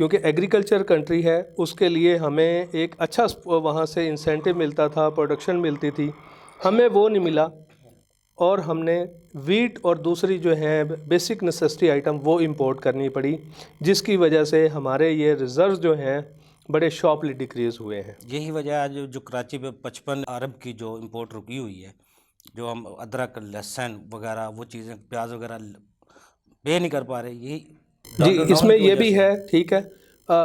کیونکہ agriculture country ہے، اس کے لیے ہمیں ایک اچھا وہاں سے انسینٹیو ملتا تھا، پروڈکشن ملتی تھی، ہمیں وہ نہیں ملا، اور ہم نے ویٹ اور دوسری جو ہیں بیسک نیسیسٹی آئٹم وہ امپورٹ کرنی پڑی، جس کی وجہ سے ہمارے یہ ریزروز جو ہیں بڑے شارپلی ڈیکریز ہوئے ہیں۔ یہی وجہ ہے آج جو کراچی میں 55 ارب کی جو امپورٹ رکی ہوئی ہے، جو ہم ادرک، لہسن وغیرہ وہ چیزیں، پیاز وغیرہ پے نہیں کر پا رہے، یہی جی ڈالر اس ڈاؤن میں کی یہ وجہ بھی سے ہے، ٹھیک ہے۔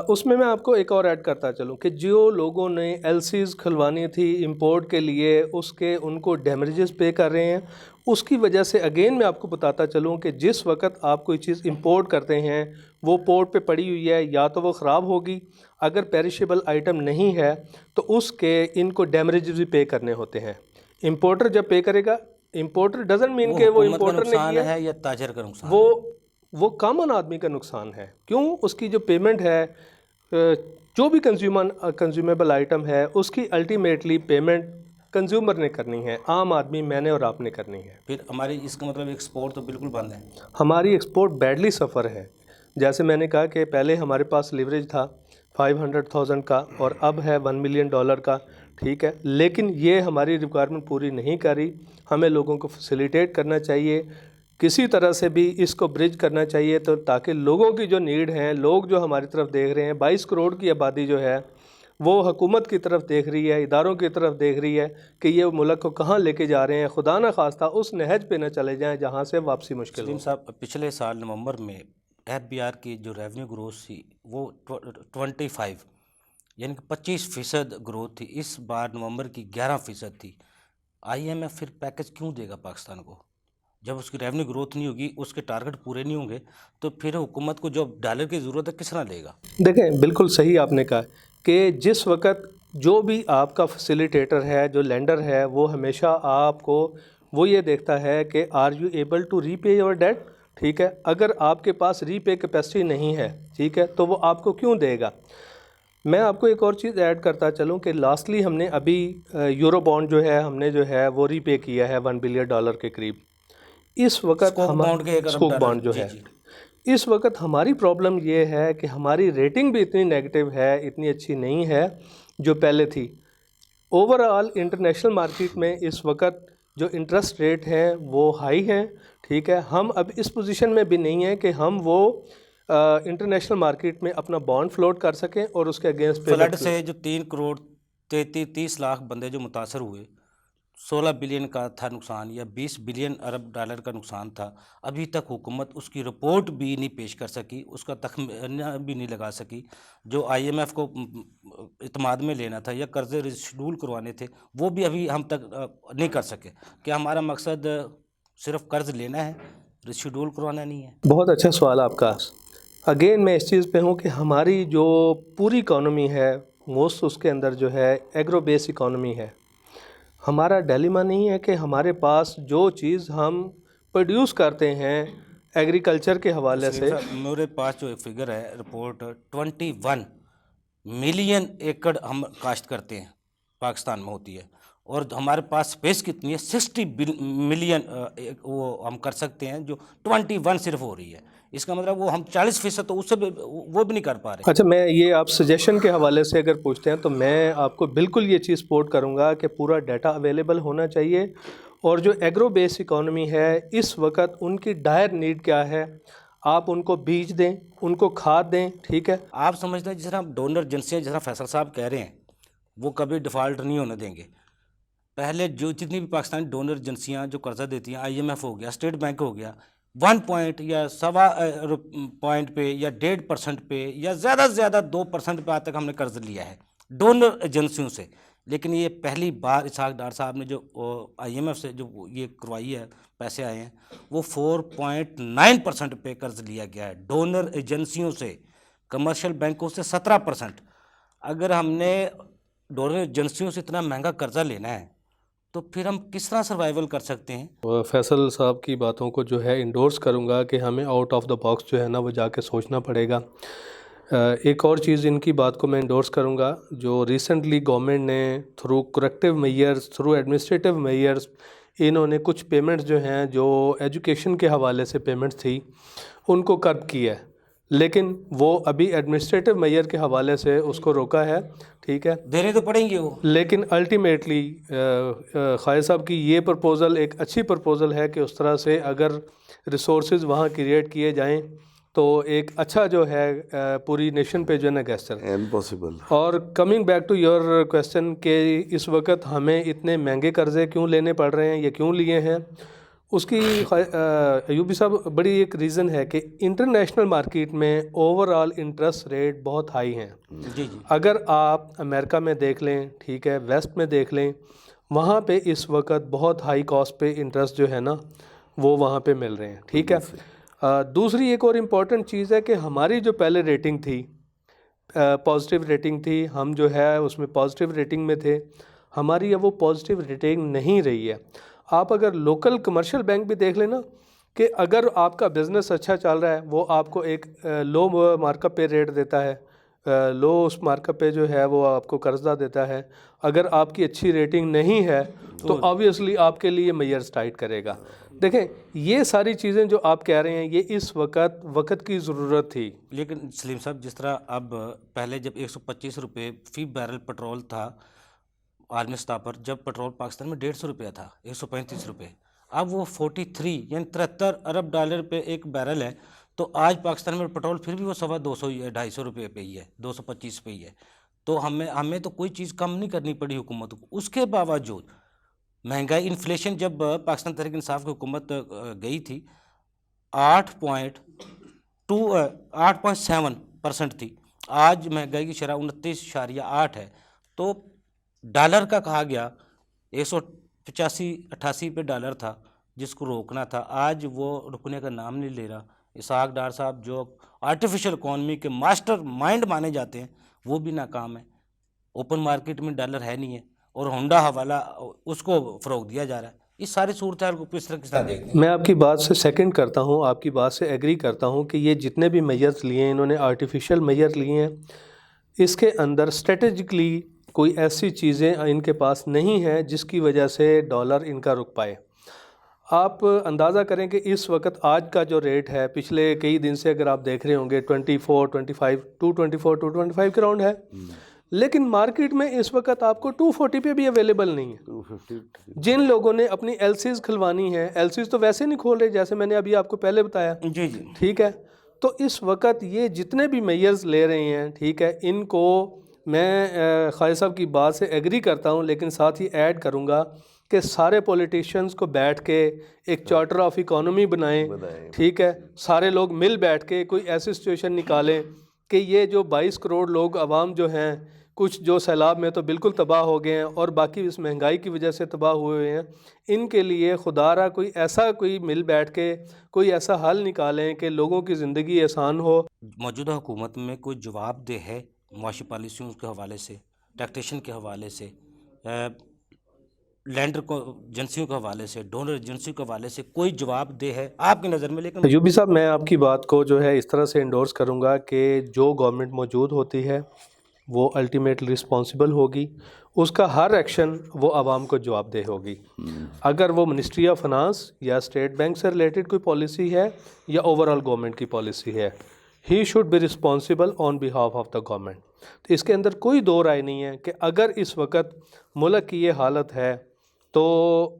اس میں آپ کو ایک اور ایڈ کرتا چلوں کہ جو لوگوں نے ایل سیز کھلوانی تھی امپورٹ کے لیے، اس کے ان کو ڈیمیجز پے کر رہے ہیں، اس کی وجہ سے اگین میں آپ کو بتاتا چلوں کہ جس وقت آپ کوئی چیز امپورٹ کرتے ہیں وہ پورٹ پہ پڑی ہوئی ہے، یا تو وہ خراب ہوگی، اگر پیریشیبل آئٹم نہیں ہے تو اس کے ان کو ڈیمیجز بھی پے کرنے ہوتے ہیں۔ امپورٹر جب پے کرے گا، امپورٹر ڈزنٹ مین کہ وہ حکومت کا امپورٹر نے نقصان کیا ہے یا تاجر کا نقصان وہ ہے؟ وہ کامن آدمی کا نقصان ہے۔ کیوں؟ اس کی جو پیمنٹ ہے، جو بھی کنزیومیبل آئٹم ہے، اس کی الٹیمیٹلی پیمنٹ کنزیومر نے کرنی ہے، عام آدمی میں نے اور آپ نے کرنی ہے۔ پھر ہماری اس کا مطلب ایکسپورٹ تو بالکل بند ہے۔ ہماری ایکسپورٹ بیڈلی سفر ہے۔ جیسے میں نے کہا کہ پہلے ہمارے پاس لیوریج تھا 500,000 کا اور اب ہے $1 ملین کا، ٹھیک ہے، لیکن یہ ہماری ریکوائرمنٹ پوری نہیں کر رہی۔ ہمیں لوگوں کو فیسیلیٹیٹ کرنا چاہیے، کسی طرح سے بھی اس کو برج کرنا چاہیے، تو تاکہ لوگوں کی جو نیڈ ہیں، لوگ جو ہماری طرف دیکھ رہے ہیں، 22 کروڑ کی آبادی جو ہے وہ حکومت کی طرف دیکھ رہی ہے، اداروں کی طرف دیکھ رہی ہے کہ یہ ملک کو کہاں لے کے جا رہے ہیں، خدا نہ خواستہ اس نہج پہ نہ چلے جائیں جہاں سے واپسی مشکل ہو۔ سلیم صاحب، پچھلے سال نومبر میں ایف بی آر کی جو ریونیو گروتھ تھی وہ 25 یعنی کہ 25% گروتھ تھی، اس بار نومبر کی 11% تھی۔ آئی ایم ایف پھر پیکج کیوں دے گا پاکستان کو؟ جب اس کی ریونیو گروتھ نہیں ہوگی، اس کے ٹارگٹ پورے نہیں ہوں گے، تو پھر حکومت کو جو ڈالر کی ضرورت ہے کس طرح لے گا؟ دیکھیں بالکل صحیح آپ نے کہا کہ جس وقت جو بھی آپ کا فیسیلیٹیٹر ہے، جو لینڈر ہے، وہ ہمیشہ آپ کو وہ یہ دیکھتا ہے کہ are you able to repay your debt, ٹھیک ہے۔ اگر آپ کے پاس ری پے کیپیسٹی نہیں ہے، ٹھیک ہے، تو وہ آپ کو کیوں دے گا؟ میں آپ کو ایک اور چیز ایڈ کرتا چلوں کہ لاسٹلی ہم نے ابھی یورو بانڈ جو ہے ہم نے جو ہے وہ ری پے کیا ہے $1 بلین کے قریب۔ اس وقت اسکوک بانڈ کے 1 ارب اسکوک ڈالر، بانڈ جو جی ہے، جی۔ اس وقت ہماری پرابلم یہ ہے کہ ہماری ریٹنگ بھی اتنی نیگیٹو ہے، اتنی اچھی نہیں ہے جو پہلے تھی۔ اوورآل انٹرنیشنل مارکیٹ میں اس وقت جو انٹرسٹ ریٹ ہیں وہ ہائی ہیں، ٹھیک ہے۔ ہم اب اس پوزیشن میں بھی نہیں ہیں کہ ہم وہ انٹرنیشنل مارکیٹ میں اپنا بانڈ فلوٹ کر سکیں اور اس کے اگینسٹ فلڈ پیمنٹ سے جو 3 کروڑ 30 لاکھ بندے جو متاثر ہوئے، 16 بلین کا تھا نقصان یا 20 بلین ارب ڈالر کا نقصان تھا، ابھی تک حکومت اس کی رپورٹ بھی نہیں پیش کر سکی، اس کا تخمینہ بھی نہیں لگا سکی۔ جو آئی ایم ایف کو اعتماد میں لینا تھا یا قرضے ریشیڈول کروانے تھے، وہ بھی ابھی ہم تک نہیں کر سکے۔ کیا ہمارا مقصد صرف قرض لینا ہے، ریشیڈول کروانا نہیں ہے؟ بہت اچھا سوال آپ کا۔ اگین میں اس چیز پہ ہوں کہ ہماری جو پوری اکانومی ہے، موسٹ اس کے اندر جو ہے ایگرو بیس اکانومی ہے۔ ہمارا ڈیلیما نہیں ہے کہ ہمارے پاس جو چیز ہم پروڈیوس کرتے ہیں ایگریکلچر کے حوالے سے، میرے پاس جو ایک فگر ہے رپورٹ، 21 ملین ایکڑ ہم کاشت کرتے ہیں پاکستان میں ہوتی ہے، اور ہمارے پاس سپیس کتنی ہے 60 ملین وہ ہم کر سکتے ہیں، جو 21 صرف ہو رہی ہے۔ اس کا مطلب وہ ہم 40% تو اس سے وہ بھی نہیں کر پا رہے۔ اچھا میں یہ آپ سجیشن کے حوالے سے اگر پوچھتے ہیں تو میں آپ کو بالکل یہ چیز سپورٹ کروں گا کہ پورا ڈیٹا اویلیبل ہونا چاہیے، اور جو ایگرو بیس اکانومی ہے اس وقت ان کی ڈائر نیڈ کیا ہے، آپ ان کو بیج دیں، ان کو کھاد دیں، ٹھیک ہے۔ آپ سمجھتے ہیں جس طرح ڈونر ایجنسیاں، جس طرح فیصل صاحب کہہ رہے ہیں، وہ کبھی ڈیفالٹ نہیں ہونے دیں گے؟ پہلے جو جتنی بھی پاکستانی ڈونر ایجنسیاں جو قرضہ دیتی ہیں، آئی ایم ایف ہو گیا، اسٹیٹ بینک ہو گیا، 1 پوائنٹ یا 1.25 پوائنٹ پہ یا 1.5% پہ یا زیادہ سے زیادہ 2% پہ آج تک ہم نے قرض لیا ہے ڈونر ایجنسیوں سے۔ لیکن یہ پہلی بار اسحاق ڈار صاحب نے جو آئی ایم ایف سے جو یہ کروائی ہے، پیسے آئے ہیں، وہ 4.9% پہ قرض لیا گیا ہے ڈونر ایجنسیوں سے، کمرشل بینکوں سے 17%۔ اگر ہم نے ڈونر ایجنسیوں سے اتنا مہنگا قرضہ لینا ہے تو پھر ہم کس طرح سروائیول کر سکتے ہیں؟ فیصل صاحب کی باتوں کو جو ہے انڈورس کروں گا کہ ہمیں آؤٹ آف دا باکس جو ہے نا وہ جا کے سوچنا پڑے گا۔ ایک اور چیز ان کی بات کو میں انڈورس کروں گا، جو ریسنٹلی گورنمنٹ نے through corrective measures, through administrative measures, انہوں نے کچھ پیمنٹس جو ہیں جو ایجوکیشن کے حوالے سے پیمنٹس تھی ان کو کرب کی ہے۔ لیکن وہ ابھی ایڈمنسٹریٹو میئر کے حوالے سے اس کو روکا ہے، ٹھیک ہے. دینے تو پڑیں گے وہ. لیکن الٹیمیٹلی خالد صاحب کی یہ پرپوزل ایک اچھی پرپوزل ہے کہ اس طرح سے اگر ریسورسز وہاں کریٹ کیے جائیں تو ایک اچھا جو ہے پوری نیشن پہ جو ہے نا گیسٹر امپاسبل. اور coming back to your question کہ اس وقت ہمیں اتنے مہنگے قرضے کیوں لینے پڑ رہے ہیں یا کیوں لیے ہیں، اس کی ایوبی صاحب بڑی ایک ریزن ہے کہ انٹرنیشنل مارکیٹ میں اوور آل انٹرسٹ ریٹ بہت ہائی ہیں. جی. اگر آپ امریکہ میں دیکھ لیں، ٹھیک ہے، ویسٹ میں دیکھ لیں، وہاں پہ اس وقت بہت ہائی کاسٹ پہ انٹرسٹ جو ہے نا وہ وہاں پہ مل رہے ہیں، ٹھیک ہے. دوسری ایک اور امپورٹنٹ چیز ہے کہ ہماری جو پہلے ریٹنگ تھی، پازیٹیو ریٹنگ تھی، ہم جو ہے اس میں پازیٹیو ریٹنگ میں تھے، ہماری اب وہ پازیٹیو ریٹنگ نہیں رہی ہے. آپ اگر لوکل کمرشل بینک بھی دیکھ لیں نا کہ اگر آپ کا بزنس اچھا چل رہا ہے وہ آپ کو ایک لو مارک اپ پہ ریٹ دیتا ہے، لو اس مارک اپ پہ جو ہے وہ آپ کو قرضہ دیتا ہے. اگر آپ کی اچھی ریٹنگ نہیں ہے تو آبویسلی آپ کے لیے میئرز ٹائٹ کرے گا. دیکھیں یہ ساری چیزیں جو آپ کہہ رہے ہیں یہ اس وقت کی ضرورت تھی. لیکن سلیم صاحب جس طرح اب پہلے جب 125 روپے فی بیرل پٹرول تھا عالمی سطح پر، جب پٹرول پاکستان میں 150 روپیہ تھا، 135 روپے، اب وہ 43 یعنی 73 ارب ڈالر پہ ایک بیرل ہے. تو آج پاکستان میں پٹرول پھر بھی وہ 250 ہی ہے، 250 روپے پہ ہی ہے، 225 پہ ہی ہے. تو ہمیں تو کوئی چیز کم نہیں کرنی پڑی حکومت کو. اس کے باوجود مہنگائی انفلیشن جب پاکستان تحریک انصاف کی حکومت گئی تھی 8.7% تھی، آج مہنگائی کی شرح 29.8 ہے. تو ڈالر کا کہا گیا 185-88 پہ ڈالر تھا جس کو روکنا تھا، آج وہ رکنے کا نام نہیں لے رہا. اسحاق ڈار صاحب جو آرٹیفیشل اکانومی کے ماسٹر مائنڈ مانے جاتے ہیں وہ بھی ناکام ہیں. اوپن مارکیٹ میں ڈالر ہے نہیں ہے اور ہونڈا حوالہ اس کو فروغ دیا جا رہا ہے. اس ساری صورتحال کو کس طرح دیکھتے ہیں؟ میں آپ کی بات سے سیکنڈ کرتا ہوں، آپ کی بات سے ایگری کرتا ہوں کہ یہ جتنے بھی میئرز لیے ہیں انہوں نے آرٹیفیشل میئر لیے ہیں. اس کے اندر اسٹریٹجکلی کوئی ایسی چیزیں ان کے پاس نہیں ہیں جس کی وجہ سے ڈالر ان کا رک پائے. آپ اندازہ کریں کہ اس وقت آج کا جو ریٹ ہے پچھلے کئی دن سے اگر آپ دیکھ رہے ہوں گے 225 کے راؤنڈ ہے، لیکن مارکیٹ میں اس وقت آپ کو 240 پہ بھی اویلیبل نہیں ہے. 250. جن لوگوں نے اپنی ایل سیز کھلوانی ہے، ایل سیز تو ویسے نہیں کھول رہے جیسے میں نے ابھی آپ کو پہلے بتایا، جی. ٹھیک ہے. تو اس وقت یہ جتنے بھی میئرز لے رہے ہیں، ٹھیک ہے، ان کو میں خالد صاحب کی بات سے ایگری کرتا ہوں، لیکن ساتھ ہی ایڈ کروں گا کہ سارے پولیٹیشینز کو بیٹھ کے ایک چارٹر آف اکانومی بنائیں، ٹھیک ہے، سارے لوگ مل بیٹھ کے کوئی ایسی سچویشن نکالیں کہ یہ جو 22 کروڑ لوگ عوام جو ہیں، کچھ جو سیلاب میں تو بالکل تباہ ہو گئے ہیں اور باقی اس مہنگائی کی وجہ سے تباہ ہوئے ہیں، ان کے لیے خدا را کوئی مل بیٹھ کے کوئی ایسا حل نکالیں کہ لوگوں کی زندگی آسان ہو. موجودہ حکومت میں کوئی جواب دہ ہے معاشی پالیسیوں کے حوالے سے، ٹیکسیشن کے حوالے سے، لینڈر کو ایجنسیوں کے حوالے سے، ڈونر ایجنسیوں کے حوالے سے کوئی جواب دہ ہے آپ کی نظر میں؟ لیکن ایوبی صاحب میں آپ کی بات کو جو ہے اس طرح سے انڈورس کروں گا کہ جو گورنمنٹ موجود ہوتی ہے وہ الٹیمیٹلی رسپانسبل ہوگی، اس کا ہر ایکشن وہ عوام کو جواب دہ ہوگی. اگر وہ منسٹری آف فنانس یا اسٹیٹ بینک سے ریلیٹڈ کوئی پالیسی ہے یا اوور آل گورنمنٹ کی پالیسی ہے، he should be responsible on behalf of the government. تو اس کے اندر کوئی دو رائے نہیں ہے کہ اگر اس وقت ملک کی یہ حالت ہے تو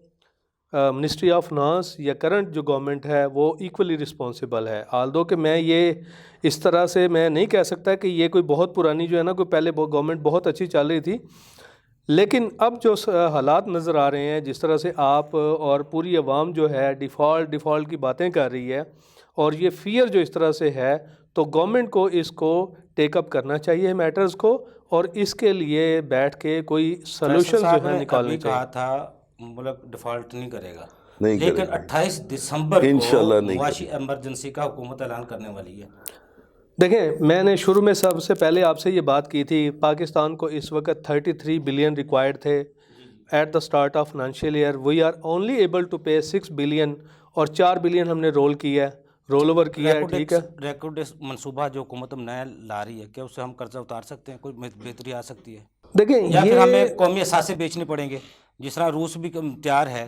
منسٹری آف فنانس یا کرنٹ جو گورنمنٹ ہے وہ ایکولی رسپانسبل ہے. آلدو کہ میں یہ اس طرح سے میں نہیں کہہ سکتا کہ یہ کوئی بہت پرانی جو ہے نا کوئی پہلے گورنمنٹ بہت اچھی چل رہی تھی، لیکن اب جو حالات نظر آ رہے ہیں، جس طرح سے آپ اور پوری عوام جو ہے ڈیفالٹ کی باتیں کر رہی ہے اور یہ فیئر جو اس طرح سے ہے، تو گورنمنٹ کو اس کو ٹیک اپ کرنا چاہیے میٹرز کو اور اس کے لیے بیٹھ کے کوئی سلوشن جو ہے نکالنے چاہیے. کہا تھا ملک ڈیفالٹ نہیں کرے گا، نہیں کرے لیکن گا. 28 دسمبر کو انشاءاللہ نہیں معاشی ایمرجنسی کا حکومت اعلان کرنے والی ہے. دیکھیں میں نے شروع میں سب سے پہلے آپ سے یہ بات کی تھی، پاکستان کو اس وقت 33 بلین ریکوائرڈ تھے at the start of financial year. We are only able to pay 6 billion اور 4 بلین ہم نے رول اوور کیا ہے. ٹھیک ہے، ریکارڈ منصوبہ جو حکومت نیا لا رہی ہے، کیا اس سے ہم قرضہ اتار سکتے ہیں؟ کوئی بہتری آ سکتی ہے؟ دیکھیں یا پھر ہمیں قومی اثاثے بیچنے پڑیں گے؟ جس طرح روس بھی تیار ہے